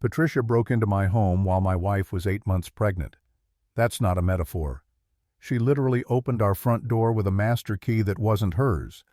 Patricia broke into my home while my wife was 8 months pregnant. That's not a metaphor. She literally opened our front door with a master key that wasn't hers,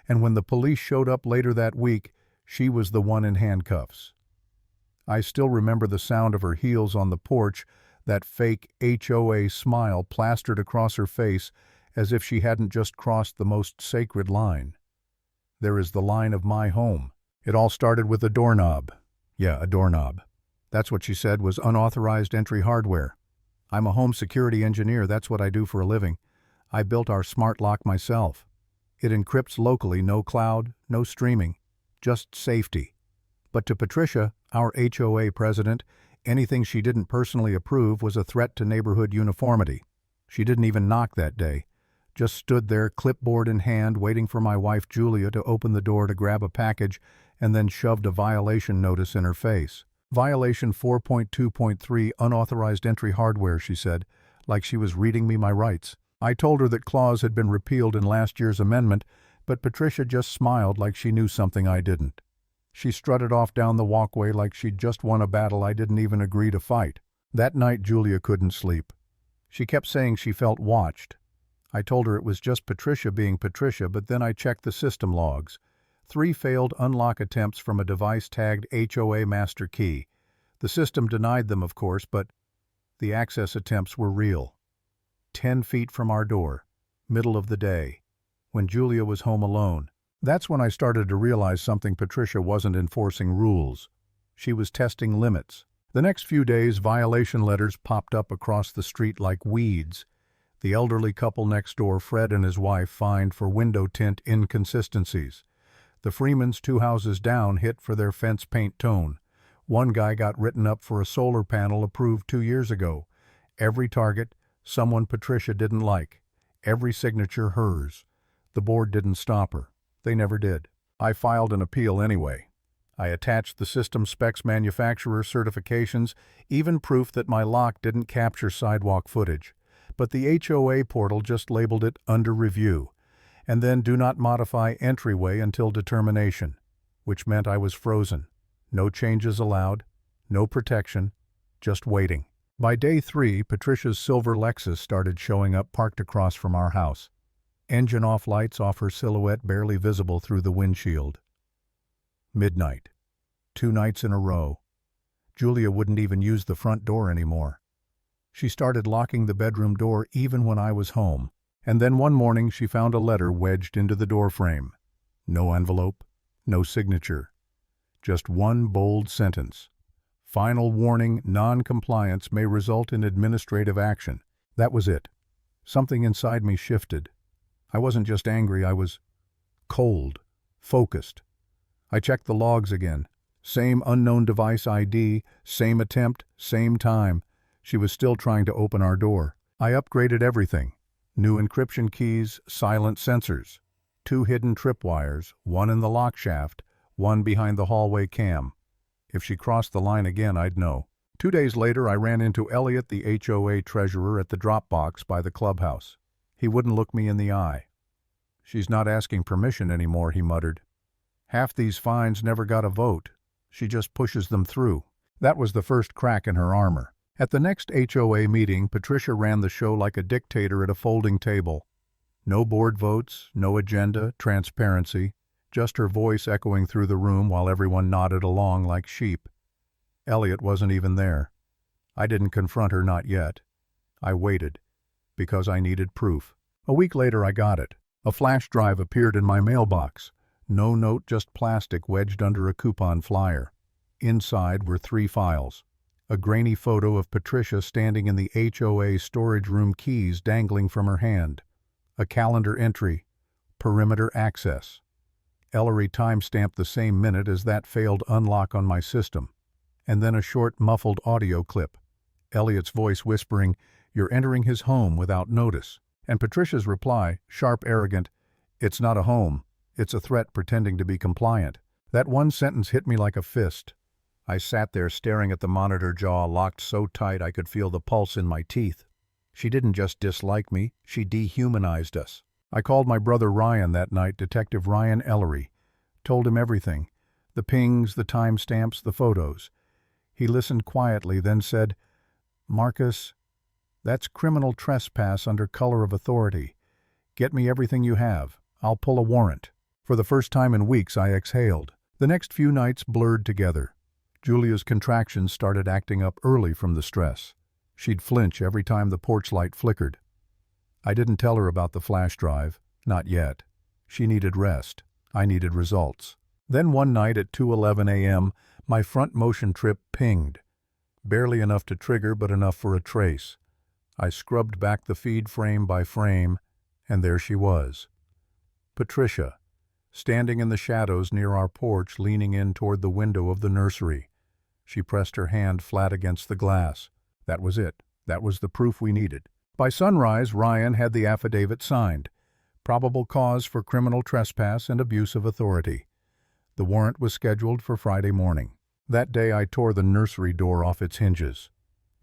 and when the police showed up later that week, she was the one in handcuffs. I still remember the sound of her heels on the porch, that fake HOA smile plastered across her face as if she hadn't just crossed the most sacred line. There is the line of my home. It all started with a doorknob. Yeah, a doorknob. That's what she said was unauthorized entry hardware. I'm a home security engineer, that's what I do for a living. I built our smart lock myself. It encrypts locally, no cloud, no streaming, just safety. But to Patricia, our HOA president, anything she didn't personally approve was a threat to neighborhood uniformity. She didn't even knock that day, just stood there, clipboard in hand, waiting for my wife Julia to open the door to grab a package, and then shoved a violation notice in her face. Violation 4.2.3, unauthorized entry hardware, she said, like she was reading me my rights. I told her that clause had been repealed in last year's amendment, but Patricia just smiled like she knew something I didn't. She strutted off down the walkway like she'd just won a battle I didn't even agree to fight. That night Julia couldn't sleep. She kept saying she felt watched. I told her it was just Patricia being Patricia, but then I checked the system logs. 3 failed unlock attempts from a device tagged HOA master key. The system denied them, of course, but the access attempts were real. 10 feet from our door, middle of the day, when Julia was home alone. That's when I started to realize something. Patricia wasn't enforcing rules. She was testing limits. The next few days, violation letters popped up across the street like weeds. The elderly couple next door, Fred and his wife, fined for window tint inconsistencies. The Freemans 2 houses down hit for their fence paint tone. One guy got written up for a solar panel approved 2 years ago. Every target, someone Patricia didn't like. Every signature hers. The board didn't stop her. They never did. I filed an appeal anyway. I attached the system specs, manufacturer certifications, even proof that my lock didn't capture sidewalk footage. But the HOA portal just labeled it under review, and then do not modify entryway until determination, which meant I was frozen. No changes allowed, no protection, just waiting. By day 3, Patricia's silver Lexus started showing up parked across from our house. Engine off, lights off, her silhouette barely visible through the windshield. Midnight. 2 nights in a row. Julia wouldn't even use the front door anymore. She started locking the bedroom door even when I was home. And then one morning she found a letter wedged into the doorframe. No envelope, no signature. Just one bold sentence. Final warning, non-compliance may result in administrative action. That was it. Something inside me shifted. I wasn't just angry, I was cold, focused. I checked the logs again. Same unknown device ID, same attempt, same time. She was still trying to open our door. I upgraded everything. New encryption keys, silent sensors. 2 hidden tripwires, 1 in the lock shaft, 1 behind the hallway cam. If she crossed the line again, I'd know. 2 days later, I ran into Elliot, the HOA treasurer, at the drop box by the clubhouse. He wouldn't look me in the eye. She's not asking permission anymore, he muttered. Half these fines never got a vote. She just pushes them through. That was the first crack in her armor. At the next HOA meeting, Patricia ran the show like a dictator at a folding table. No board votes, no agenda, transparency, just her voice echoing through the room while everyone nodded along like sheep. Elliot wasn't even there. I didn't confront her, not yet. I waited, because I needed proof. A week later I got it. A flash drive appeared in my mailbox. No note, just plastic wedged under a coupon flyer. Inside were 3 files. A grainy photo of Patricia standing in the HOA storage room, keys dangling from her hand. A calendar entry, perimeter access. Ellery timestamped the same minute as that failed unlock on my system. And then a short, muffled audio clip. Elliot's voice whispering, "You're entering his home without notice." And Patricia's reply, sharp, arrogant, "It's not a home. It's a threat pretending to be compliant." That one sentence hit me like a fist. I sat there staring at the monitor, jaw locked so tight I could feel the pulse in my teeth. She didn't just dislike me, she dehumanized us. I called my brother Ryan that night, Detective Ryan Ellery. Told him everything. The pings, the timestamps, the photos. He listened quietly, then said, "Marcus, that's criminal trespass under color of authority. Get me everything you have. I'll pull a warrant." For the first time in weeks, I exhaled. The next few nights blurred together. Julia's contractions started acting up early from the stress. She'd flinch every time the porch light flickered. I didn't tell her about the flash drive. Not yet. She needed rest. I needed results. Then one night at 2:11 a.m., my front motion trip pinged. Barely enough to trigger, but enough for a trace. I scrubbed back the feed frame by frame, and there she was. Patricia, standing in the shadows near our porch, leaning in toward the window of the nursery. She pressed her hand flat against the glass. That was it. That was the proof we needed. By sunrise, Ryan had the affidavit signed. Probable cause for criminal trespass and abuse of authority. The warrant was scheduled for Friday morning. That day I tore the nursery door off its hinges,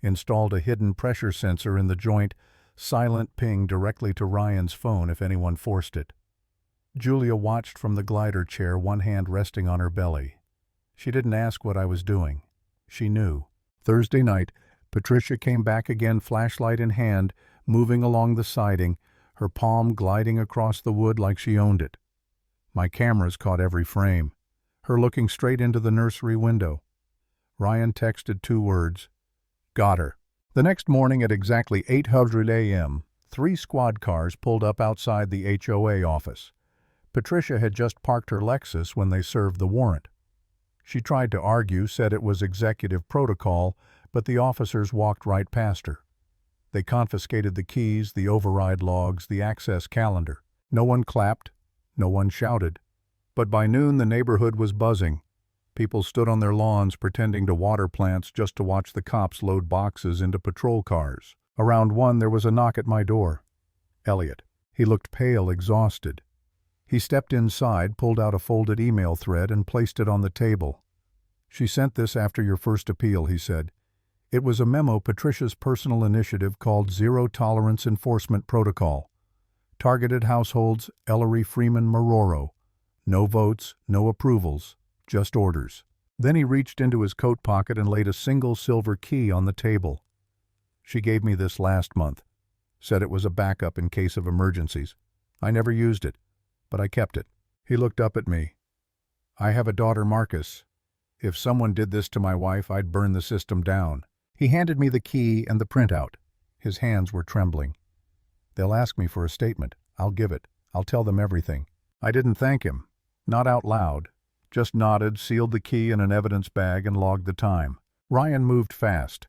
installed a hidden pressure sensor in the joint, silent ping directly to Ryan's phone if anyone forced it. Julia watched from the glider chair, one hand resting on her belly. She didn't ask what I was doing. She knew. Thursday night, Patricia came back again, flashlight in hand, moving along the siding, her palm gliding across the wood like she owned it. My cameras caught every frame, her looking straight into the nursery window. Ryan texted 2 words, "Got her." The next morning at exactly 8:00 a.m., 3 squad cars pulled up outside the HOA office. Patricia had just parked her Lexus when they served the warrant. She tried to argue, said it was executive protocol, but the officers walked right past her. They confiscated the keys, the override logs, the access calendar. No one clapped, no one shouted. But by noon the neighborhood was buzzing. People stood on their lawns pretending to water plants just to watch the cops load boxes into patrol cars. Around 1 there was a knock at my door. Elliot. He looked pale, exhausted. He stepped inside, pulled out a folded email thread and placed it on the table. "She sent this after your first appeal," he said. It was a memo Patricia's personal initiative called Zero Tolerance Enforcement Protocol. Targeted households, Ellery Freeman Maroro. No votes, no approvals, just orders. Then he reached into his coat pocket and laid a single silver key on the table. "She gave me this last month. Said it was a backup in case of emergencies. I never used it, but I kept it." He looked up at me. "I have a daughter, Marcus. If someone did this to my wife, I'd burn the system down." He handed me the key and the printout. His hands were trembling. "They'll ask me for a statement. I'll give it. I'll tell them everything." I didn't thank him. Not out loud. Just nodded, sealed the key in an evidence bag, and logged the time. Ryan moved fast.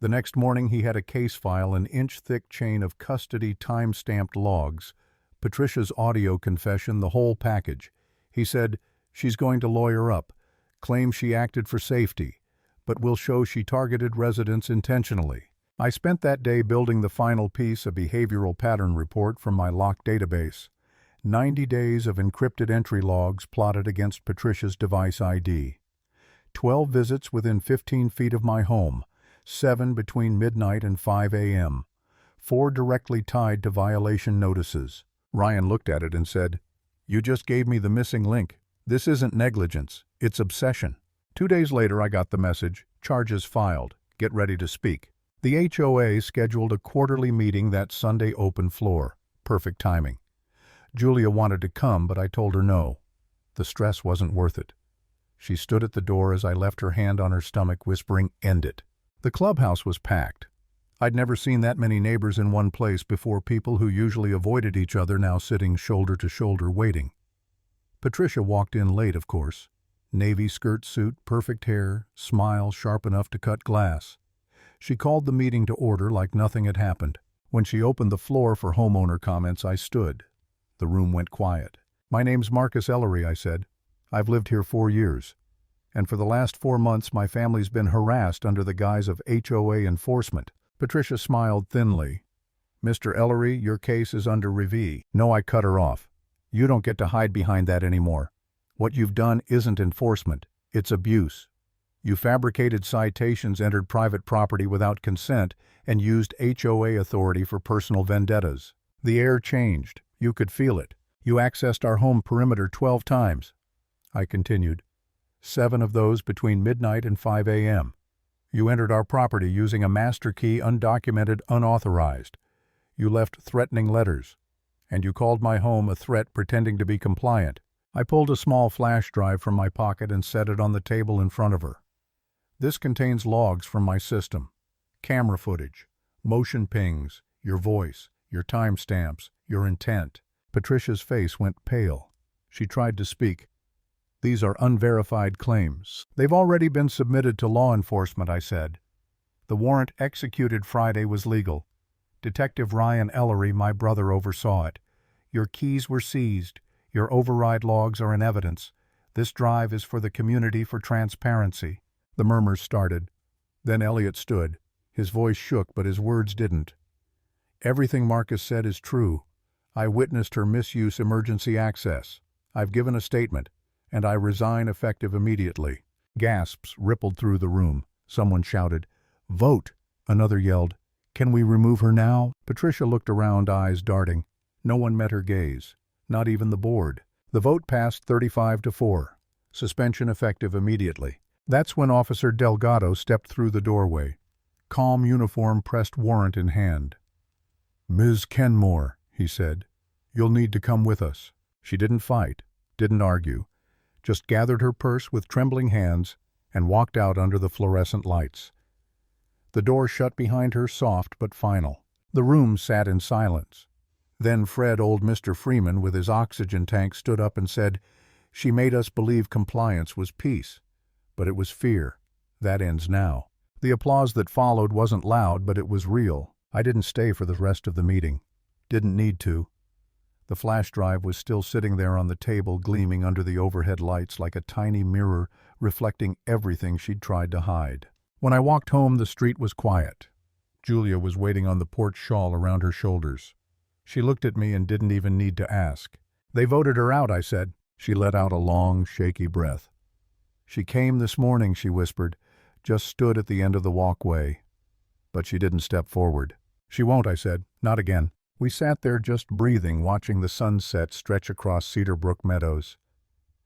The next morning he had a case file, an inch-thick chain of custody time-stamped logs, Patricia's audio confession, the whole package. He said, "She's going to lawyer up, claim she acted for safety, but will show she targeted residents intentionally." I spent that day building the final piece, a behavioral pattern report from my locked database. 90 days of encrypted entry logs plotted against Patricia's device ID. 12 visits within 15 feet of my home, 7 between midnight and 5 a.m., 4 directly tied to violation notices. Ryan looked at it and said, "You just gave me the missing link. This isn't negligence, it's obsession." 2 days later I got the message, "Charges filed. Get ready to speak." The HOA scheduled a quarterly meeting that Sunday, open floor. Perfect timing. Julia wanted to come, but I told her no. The stress wasn't worth it. She stood at the door as I left, her hand on her stomach, whispering, "End it." The clubhouse was packed. I'd never seen that many neighbors in one place before, people who usually avoided each other now sitting shoulder to shoulder waiting. Patricia walked in late, of course. Navy skirt suit, perfect hair, smile sharp enough to cut glass. She called the meeting to order like nothing had happened. When she opened the floor for homeowner comments, I stood. The room went quiet. "My name's Marcus Ellery," I said. "I've lived here 4 years. And for the last 4 months my family's been harassed under the guise of HOA enforcement." Patricia smiled thinly. "Mr. Ellery, your case is under review." No, I cut her off. "You don't get to hide behind that anymore. What you've done isn't enforcement, it's abuse. You fabricated citations, entered private property without consent, and used HOA authority for personal vendettas. The air changed. You could feel it. You accessed our home perimeter 12 times. I continued. 7 of those between midnight and 5 a.m. You entered our property using a master key, undocumented, unauthorized. You left threatening letters. And you called my home a threat pretending to be compliant. I pulled a small flash drive from my pocket and set it on the table in front of her. This contains logs from my system, camera footage, motion pings, your voice, your timestamps, your intent. Patricia's face went pale. She tried to speak. These are unverified claims. They've already been submitted to law enforcement, I said. The warrant executed Friday was legal. Detective Ryan Ellery, my brother, oversaw it. Your keys were seized. Your override logs are in evidence. This drive is for the community for transparency. The murmurs started. Then Elliot stood. His voice shook, but his words didn't. Everything Marcus said is true. I witnessed her misuse emergency access. I've given a statement, and I resign effective immediately. Gasps rippled through the room. Someone shouted, "Vote!" Another yelled, "Can we remove her now?" Patricia looked around, eyes darting. No one met her gaze, not even the board. The vote passed 35-4. Suspension effective immediately. That's when Officer Delgado stepped through the doorway. Calm uniform, pressed warrant in hand. "Ms. Kenmore," he said, "you'll need to come with us." She didn't fight, didn't argue, just gathered her purse with trembling hands and walked out under the fluorescent lights. The door shut behind her, soft but final. The room sat in silence. Then old Mr. Freeman, with his oxygen tank, stood up and said, "She made us believe compliance was peace, but it was fear. That ends now." The applause that followed wasn't loud, but it was real. I didn't stay for the rest of the meeting. Didn't need to. The flash drive was still sitting there on the table, gleaming under the overhead lights like a tiny mirror reflecting everything she'd tried to hide. When I walked home, the street was quiet. Julia was waiting on the porch, shawl around her shoulders. She looked at me and didn't even need to ask. "They voted her out," I said. She let out a long, shaky breath. "She came this morning," she whispered, "just stood at the end of the walkway." But she didn't step forward. "She won't," I said. "Not again." We sat there just breathing, watching the sunset stretch across Cedar Brook Meadows.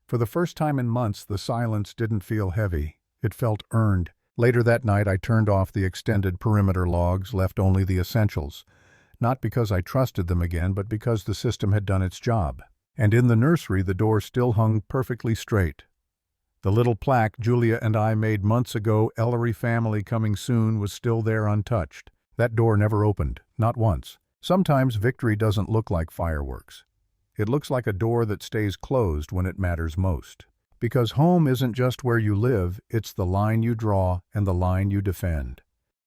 For the first time in months, the silence didn't feel heavy. It felt earned. Later that night, I turned off the extended perimeter logs, left only the essentials. Not because I trusted them again, but because the system had done its job. And in the nursery, the door still hung perfectly straight. The little plaque Julia and I made months ago, "Ellery family coming soon," was still there untouched. That door never opened, not once. Sometimes victory doesn't look like fireworks. It looks like a door that stays closed when it matters most. Because home isn't just where you live, it's the line you draw and the line you defend.